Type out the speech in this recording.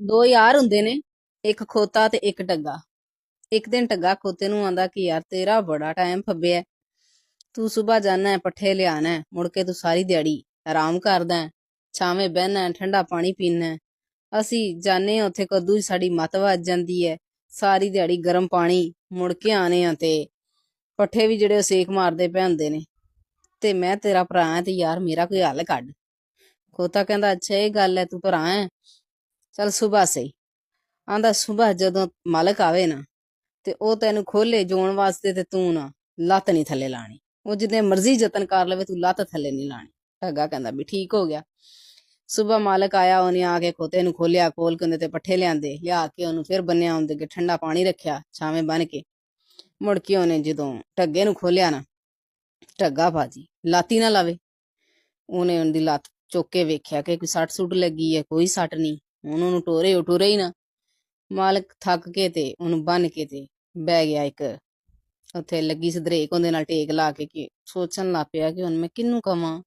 ਦੋ ਯਾਰ ਹੁੰਦੇ ਨੇ, ਇੱਕ ਖੋਤਾ ਤੇ ਇੱਕ ਟੱਗਾ। ਇੱਕ ਦਿਨ ਟੱਗਾ ਖੋਤੇ ਨੂੰ ਆਂਦਾ ਕਿ ਯਾਰ ਤੇਰਾ ਬੜਾ ਟਾਈਮ ਫੱਬਿਆ, ਤੂੰ ਸੁਬਾਹ ਜਾਣਾ ਹੈ ਪੱਠੇ ਲਿਆਣਾ ਹੈ, ਮੁੜ ਕੇ ਤੂੰ ਸਾਰੀ ਦਿਹਾੜੀ ਆਰਾਮ ਕਰਦਾ ਹੈ, ਛਾਵੇਂ ਬਹਿਣਾ ਹੈ, ਠੰਡਾ ਪਾਣੀ ਪੀਣਾ ਹੈ। ਅਸੀਂ ਜਾਣੇ ਹਾਂ ਉੱਥੇ ਕਦੋਂ ਹੀ ਸਾਡੀ ਮੱਤ ਵੱਜ ਜਾਂਦੀ ਹੈ, ਸਾਰੀ ਦਿਹਾੜੀ ਗਰਮ ਪਾਣੀ, ਮੁੜ ਕੇ ਆਣੇ ਆ ਤੇ ਪੱਠੇ ਵੀ ਜਿਹੜੇ ਸੇਕ ਮਾਰਦੇ ਪਏ ਹੁੰਦੇ ਨੇ, ਤੇ ਮੈਂ ਤੇਰਾ ਭਰਾ ਹਾਂ ਤੇ ਯਾਰ ਮੇਰਾ ਕੋਈ ਹੱਲ ਕੱਢ। ਖੋਤਾ ਕਹਿੰਦਾ ਅੱਛਾ ਇਹ ਗੱਲ ਹੈ, ਤੂੰ ਭਰਾ ਹੈ, ਚੱਲ ਸੁਬਾਹ ਸਹੀ। ਆਂਦਾ ਸੁਬਾਹ ਜਦੋਂ ਮਾਲਕ ਆਵੇ ਨਾ ਤੇ ਉਹ ਤੈਨੂੰ ਖੋਲੇ ਜੋਣ ਵਾਸਤੇ ਤੇ ਤੂੰ ਨਾ ਲੱਤ ਨਹੀਂ ਥੱਲੇ ਲਾਣੀ, ਉਹ ਜਿੰਨੇ ਮਰਜ਼ੀ ਯਤਨ ਕਰ ਲਵੇ ਤੂੰ ਲੱਤ ਥੱਲੇ ਨਹੀਂ ਲਾਣੀ। ਢੱਗਾ ਕਹਿੰਦਾ ਵੀ ਠੀਕ ਹੋ ਗਿਆ। ਸੁਬਾਹ ਮਾਲਕ ਆਇਆ, ਉਹਨੇ ਆ ਕੇ ਖੋਤੇ ਨੂੰ ਖੋਲਿਆ, ਖੋਲ ਕੇ ਉਹਦੇ ਤੇ ਪੱਠੇ ਲਿਆਂਦੇ, ਲਿਆ ਕੇ ਉਹਨੂੰ ਫਿਰ ਬੰਨਿਆ, ਉਹਦੇ ਅੱਗੇ ਠੰਡਾ ਪਾਣੀ ਰੱਖਿਆ ਛਾਵੇਂ ਬੰਨ ਕੇ। ਮੁੜ ਕੇ ਉਹਨੇ ਜਦੋਂ ਢੱਗੇ ਨੂੰ ਖੋਲਿਆ ਨਾ, ਢੱਗਾ ਭਾਜੀ ਲਾਤੀ ਨਾ ਲਾਵੇ। ਉਹਨੇ ਉਹਦੀ ਲੱਤ ਚੁੱਕ ਕੇ ਵੇਖਿਆ ਕਿ ਕੋਈ ਸੱਟ ਸੁੱਟ ਲੱਗੀ ਹੈ, ਕੋਈ ਸੱਟ ਨਹੀਂ। ਹੁਣ ਉਹਨੂੰ ਟੋਰੇ ਉਹ ਟੁਰੇ ਹੀ ਨਾ। ਮਾਲਕ ਥੱਕ ਕੇ ਤੇ ਉਹਨੂੰ ਬੰਨ ਕੇ ਤੇ ਬਹਿ ਗਿਆ ਇੱਕ ਉੱਥੇ ਲੱਗੀ ਸੀ ਦਰੇਕ, ਉਹਦੇ ਨਾਲ ਟੇਕ ਲਾ ਕੇ, ਕਿ ਸੋਚਣ ਲੱਗ ਪਿਆ ਕਿ ਹੁਣ ਮੈਂ ਕਿਹਨੂੰ ਕਵਾਂ।